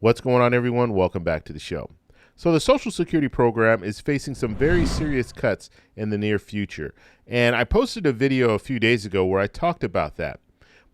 What's going on, everyone? Welcome back to the show. So the Social Security program is facing some very serious cuts in the near future. And I posted a video a few days ago where I talked about that.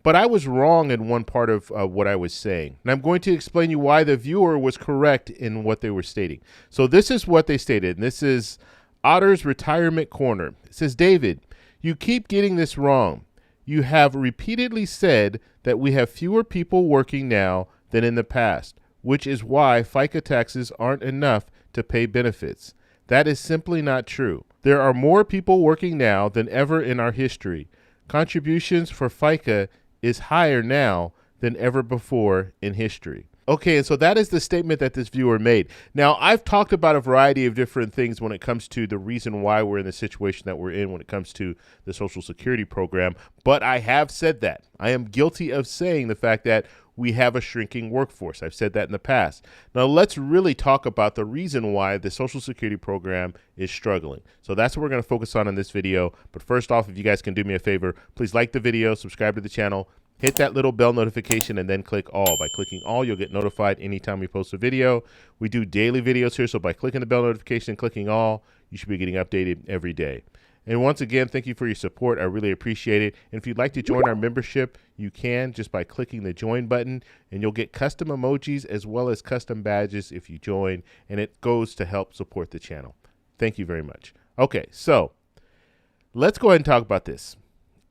But I was wrong in one part of what I was saying. And I'm going to explain you why the viewer was correct in what they were stating. So this is what they stated. And this is Otter's Retirement Corner. It says, David, you keep getting this wrong. You have repeatedly said that we have fewer people working now than in the past, which is why FICA taxes aren't enough to pay benefits. That is simply not true. There are more people working now than ever in our history. Contributions for FICA is higher now than ever before in history. Okay, and so that is the statement that this viewer made. Now, I've talked about a variety of different things when it comes to the reason why we're in the situation that we're in when it comes to the Social Security program, but I have said that. I am guilty of saying the fact that we have a shrinking workforce. I've said that in the past. Now, let's really talk about the reason why the Social Security program is struggling. So that's what we're going to focus on in this video. But first off, if you guys can do me a favor, please like the video, subscribe to the channel, hit that little bell notification, and then click all. By clicking all, you'll get notified anytime we post a video. We do daily videos here, so by clicking the bell notification and clicking all, you should be getting updated every day. And once again, thank you for your support. I really appreciate it. And if you'd like to join our membership, you can just by clicking the join button, and you'll get custom emojis as well as custom badges if you join, and it goes to help support the channel. Thank you very much. Okay, so let's go ahead and talk about this.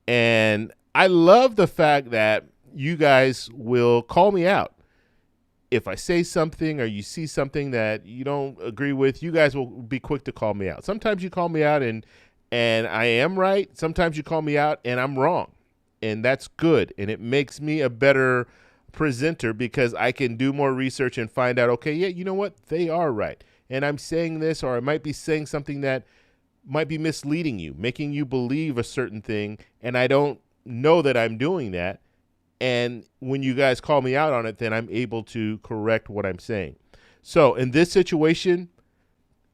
And I love the fact that you guys will call me out. If I say something or you see something that you don't agree with, you guys will be quick to call me out. Sometimes you call me out and I am right. Sometimes you call me out and I'm wrong. And that's good. And it makes me a better presenter because I can do more research and find out, okay, yeah, you know what? They are right. And I'm saying this, or I might be saying something that might be misleading you, making you believe a certain thing. And I don't know that I'm doing that. And when you guys call me out on it, then I'm able to correct what I'm saying. So in this situation,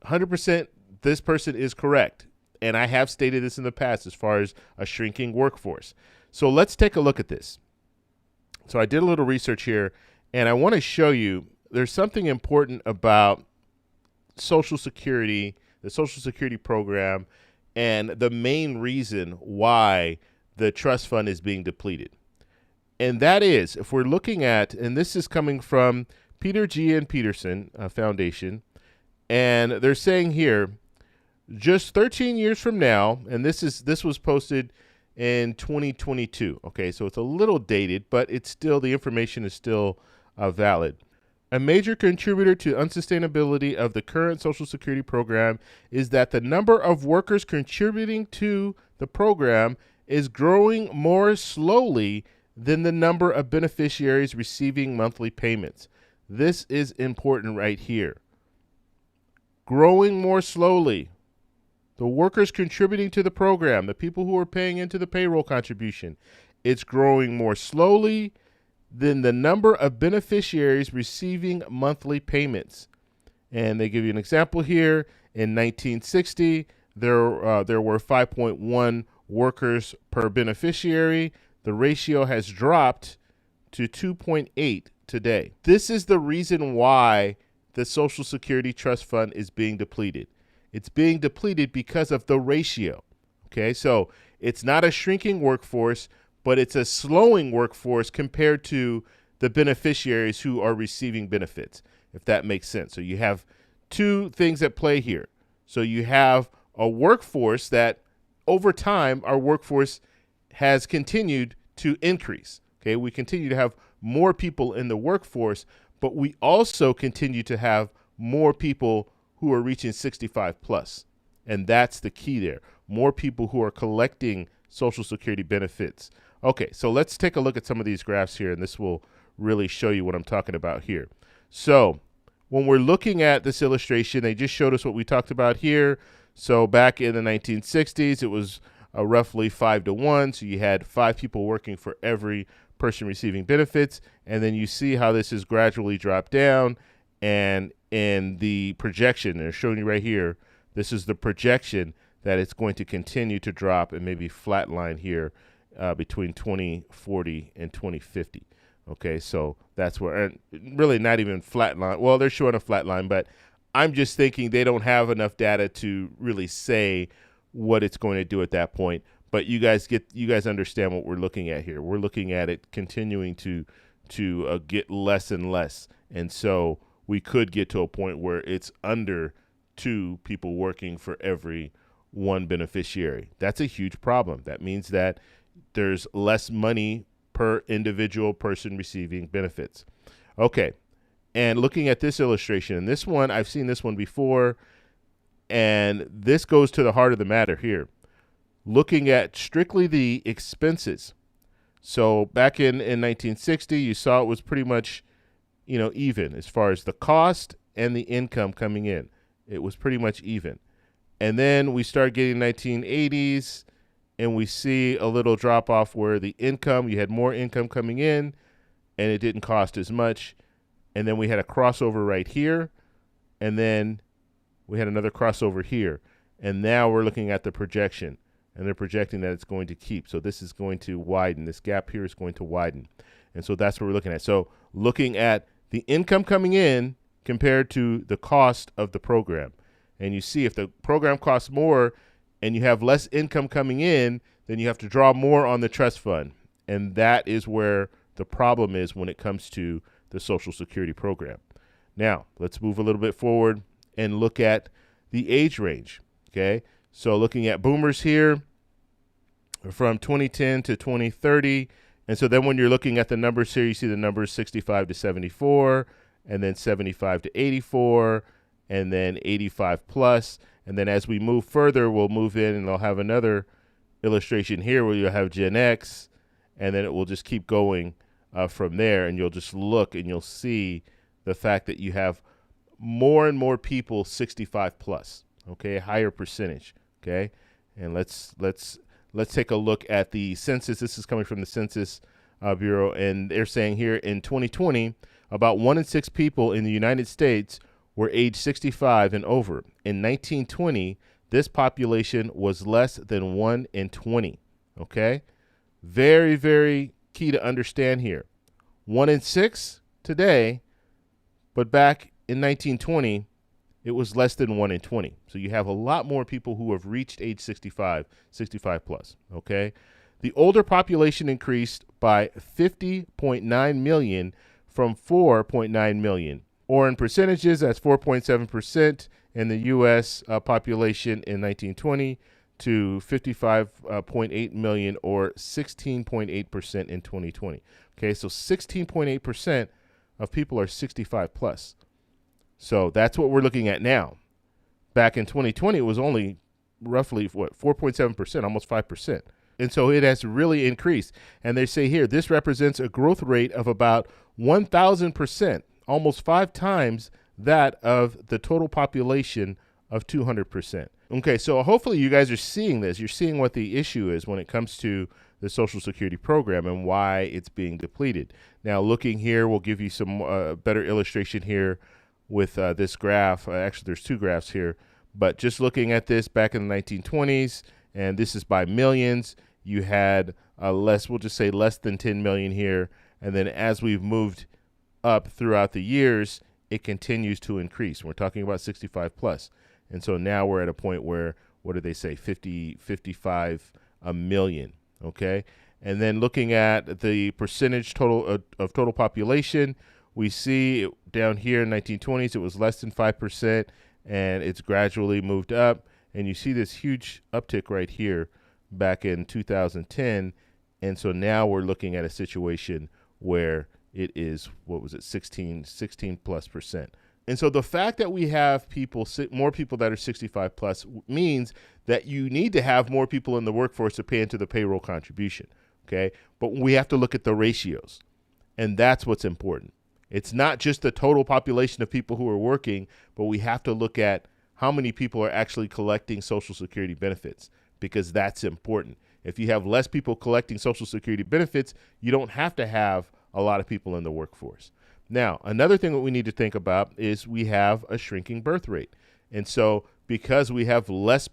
100% this person is correct. And I have stated this in the past as far as a shrinking workforce. So let's take a look at this. So I did a little research here, and I want to show you there's something important about Social Security, the Social Security program, and the main reason why the trust fund is being depleted. And that is, if we're looking at, and this is coming from Peter G. and Peterson Foundation, and they're saying here, just 13 years from now, and this was posted in 2022. Okay, so it's a little dated, but it's still, the information is still valid. A major contributor to unsustainability of the current Social Security program is that the number of workers contributing to the program is growing more slowly than the number of beneficiaries receiving monthly payments. This is important right here. Growing more slowly. The workers contributing to the program, the people who are paying into the payroll contribution, it's growing more slowly than the number of beneficiaries receiving monthly payments. And they give you an example here. In 1960, there were 5.1 workers per beneficiary. The ratio has dropped to 2.8 today. This is the reason why the Social Security Trust Fund is being depleted. It's being depleted because of the ratio. Okay, so it's not a shrinking workforce, but it's a slowing workforce compared to the beneficiaries who are receiving benefits, if that makes sense. So you have two things at play here. So you have a workforce that over time, our workforce has continued to increase. Okay, we continue to have more people in the workforce, but we also continue to have more people who are reaching 65 plus. And that's the key there. More people who are collecting Social Security benefits. Okay, so let's take a look at some of these graphs here, and this will really show you what I'm talking about here. So when we're looking at this illustration, they just showed us what we talked about here. So back in the 1960s, it was roughly 5 to 1. So you had 5 people working for every person receiving benefits. And then you see how this has gradually dropped down. And in the projection, they're showing you right here, this is the projection that it's going to continue to drop and maybe flatline here between 2040 and 2050. Okay, so that's where, and really not even flat line. Well, they're showing a flat line, but I'm just thinking they don't have enough data to really say what it's going to do at that point. But you guys understand what we're looking at here. We're looking at it continuing to get less and less, and so we could get to a point where it's under 2 people working for every 1 beneficiary. That's a huge problem. That means that there's less money per individual person receiving benefits. Okay, and looking at this illustration, and this one, I've seen this one before, and this goes to the heart of the matter here. Looking at strictly the expenses. So back in 1960, you saw it was pretty much, even as far as the cost and the income coming in. It was pretty much even. And then we start getting 1980s, and we see a little drop off where the income, you had more income coming in, and it didn't cost as much. And then we had a crossover right here, and then we had another crossover here. And now we're looking at the projection, and they're projecting that it's going to keep. So this is going to widen. This gap here is going to widen. And so that's what we're looking at. So looking at the income coming in compared to the cost of the program. And you see if the program costs more and you have less income coming in, then you have to draw more on the trust fund. And that is where the problem is when it comes to the Social Security program. Now, let's move a little bit forward and look at the age range. Okay, so looking at boomers here from 2010 to 2030. And so then when you're looking at the numbers here, you see the numbers 65 to 74, and then 75 to 84, and then 85 plus. And then as we move further, we'll move in and they'll have another illustration here where you'll have Gen X, and then it will just keep going from there. And you'll just look and you'll see the fact that you have more and more people 65 plus, okay, a higher percentage, okay? And let's take a look at the census. This is coming from the Census Bureau, and they're saying here in 2020, about 1 in 6 people in the United States were age 65 and over. In 1920, this population was less than 1 in 20, okay? Very, very key to understand here. 1 in 6 today, but back in 1920, it was less than 1 in 20. So you have a lot more people who have reached age 65 plus, okay? The older population increased by 50.9 million from 4.9 million. Or in percentages, that's 4.7% in the U.S. Population in 1920 to 55.8 million, or 16.8% in 2020. Okay, so 16.8% of people are 65 plus. So that's what we're looking at now. Back in 2020, it was only roughly 4.7%, almost 5%. And so it has really increased. And they say here, this represents a growth rate of about 1,000%, almost 5 times that of the total population of 200%. Okay, so hopefully you guys are seeing this. You're seeing what the issue is when it comes to the Social Security program and why it's being depleted. Now, looking here, we'll give you some better illustration here with this graph. Actually, there's 2 graphs here, but just looking at this back in the 1920s, and this is by millions, you had we'll just say less than 10 million here. And then as we've moved up throughout the years, it continues to increase. We're talking about 65 plus. And so now we're at a point where, what did they say, 55 million, okay? And then looking at the percentage total of total population, we see down here in 1920s, it was less than 5%, and it's gradually moved up. And you see this huge uptick right here back in 2010. And so now we're looking at a situation where it is, 16 plus percent. And so the fact that we have more people that are 65 plus means that you need to have more people in the workforce to pay into the payroll contribution, okay? But we have to look at the ratios, and that's what's important. It's not just the total population of people who are working, but we have to look at how many people are actually collecting Social Security benefits, because that's important. If you have less people collecting Social Security benefits, you don't have to have a lot of people in the workforce. Now, another thing that we need to think about is we have a shrinking birth rate. And so because we have less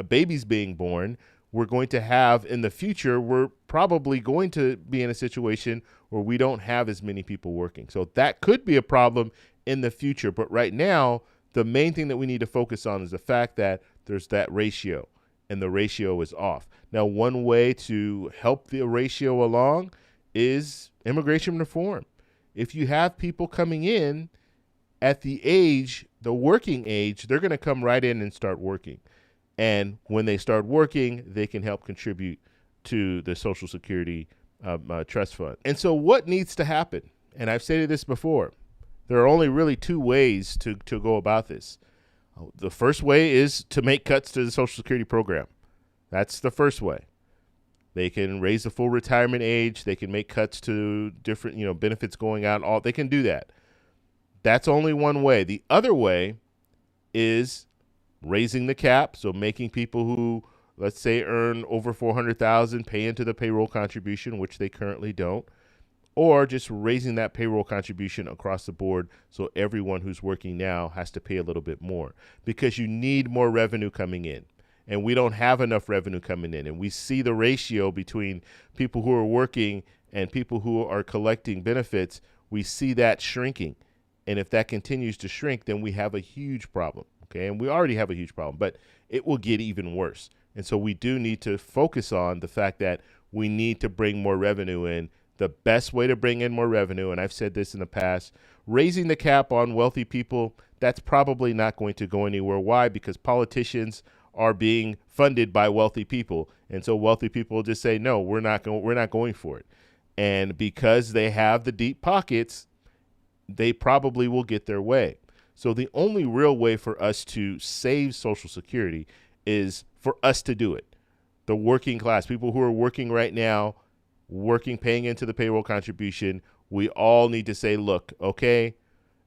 babies being born, we're going to have in the future, we're probably going to be in a situation where we don't have as many people working. So that could be a problem in the future. But right now, the main thing that we need to focus on is the fact that there's that ratio, and the ratio is off. Now, one way to help the ratio along is immigration reform. If you have people coming in at the working age, they're going to come right in and start working. And when they start working, they can help contribute to the Social Security Trust Fund. And so what needs to happen? And I've stated this before. There are only really two ways to go about this. The first way is to make cuts to the Social Security program. That's the first way. They can raise the full retirement age. They can make cuts to different, benefits going out. They can do that. That's only one way. The other way is raising the cap, so making people who, let's say, earn over $400,000 pay into the payroll contribution, which they currently don't, or just raising that payroll contribution across the board so everyone who's working now has to pay a little bit more, because you need more revenue coming in. And we don't have enough revenue coming in. And we see the ratio between people who are working and people who are collecting benefits. We see that shrinking. And if that continues to shrink, then we have a huge problem. Okay, and we already have a huge problem, but it will get even worse. And so we do need to focus on the fact that we need to bring more revenue in. The best way to bring in more revenue, and I've said this in the past, raising the cap on wealthy people, that's probably not going to go anywhere. Why? Because politicians are being funded by wealthy people. And so wealthy people just say, no, we're not going for it. And because they have the deep pockets, they probably will get their way. So the only real way for us to save Social Security is for us to do it. The working class, people who are working right now, paying into the payroll contribution, we all need to say, look, okay,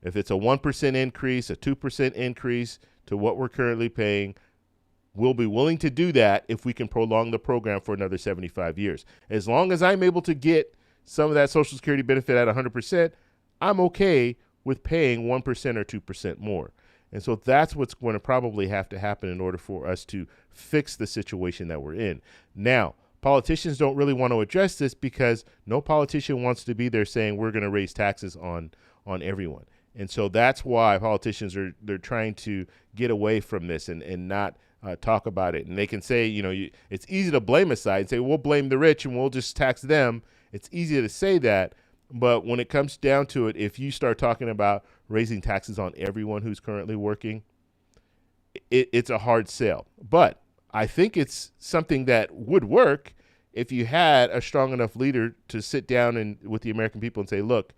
if it's a 1% increase, a 2% increase to what we're currently paying, we'll be willing to do that if we can prolong the program for another 75 years. As long as I'm able to get some of that Social Security benefit at 100%, I'm okay with paying 1% or 2% more. And so that's what's going to probably have to happen in order for us to fix the situation that we're in. Now, politicians don't really want to address this because no politician wants to be there saying we're going to raise taxes on everyone. And so that's why politicians they're trying to get away from this and not talk about it. And they can say, it's easy to blame a side and say, we'll blame the rich and we'll just tax them. It's easy to say that. But when it comes down to it, if you start talking about raising taxes on everyone who's currently working, it's a hard sell. But I think it's something that would work if you had a strong enough leader to sit down with the American people and say, look,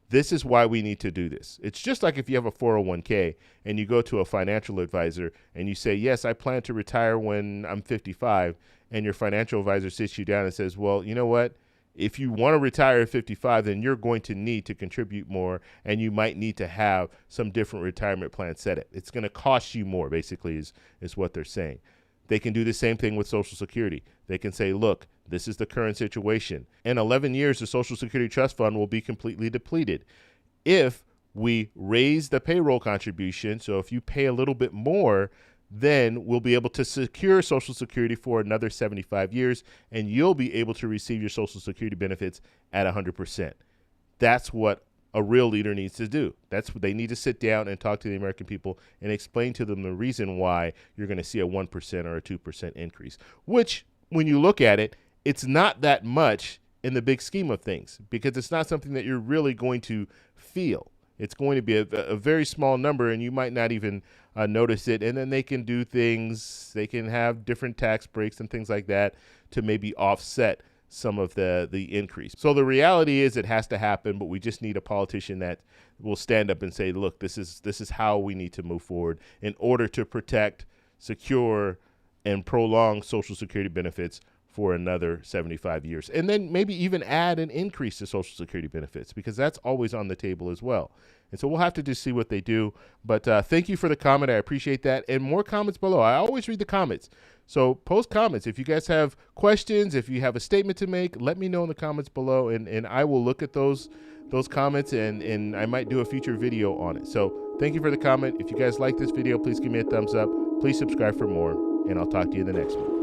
this is why we need to do this. It's just like if you have a 401k and you go to a financial advisor and you say, yes, I plan to retire when I'm 55, and your financial advisor sits you down and says, well, you know what? If you want to retire at 55, then you're going to need to contribute more, and you might need to have some different retirement plan set up. It's going to cost you more, basically, is what they're saying. They can do the same thing with Social Security. They can say, look, this is the current situation. In 11 years, the Social Security Trust Fund will be completely depleted. If we raise the payroll contribution, so if you pay a little bit more, then we'll be able to secure Social Security for another 75 years, and you'll be able to receive your Social Security benefits at 100%. That's what a real leader needs to do. That's what they need to sit down and talk to the American people and explain to them the reason why you're going to see a 1% or a 2% increase, which when you look at it, it's not that much in the big scheme of things because it's not something that you're really going to feel. It's going to be a very small number, and you might not even notice it. And then they can do things. They can have different tax breaks and things like that to maybe offset some of the increase. So the reality is it has to happen, but we just need a politician that will stand up and say, look, this is how we need to move forward in order to protect, secure, and prolong Social Security benefits for another 75 years. And then maybe even add an increase to Social Security benefits because that's always on the table as well. And so we'll have to just see what they do. But thank you for the comment. I appreciate that. And more comments below. I always read the comments. So post comments. If you guys have questions, if you have a statement to make, let me know in the comments below. And I will look at those comments and I might do a future video on it. So thank you for the comment. If you guys like this video, please give me a thumbs up. Please subscribe for more. And I'll talk to you in the next one.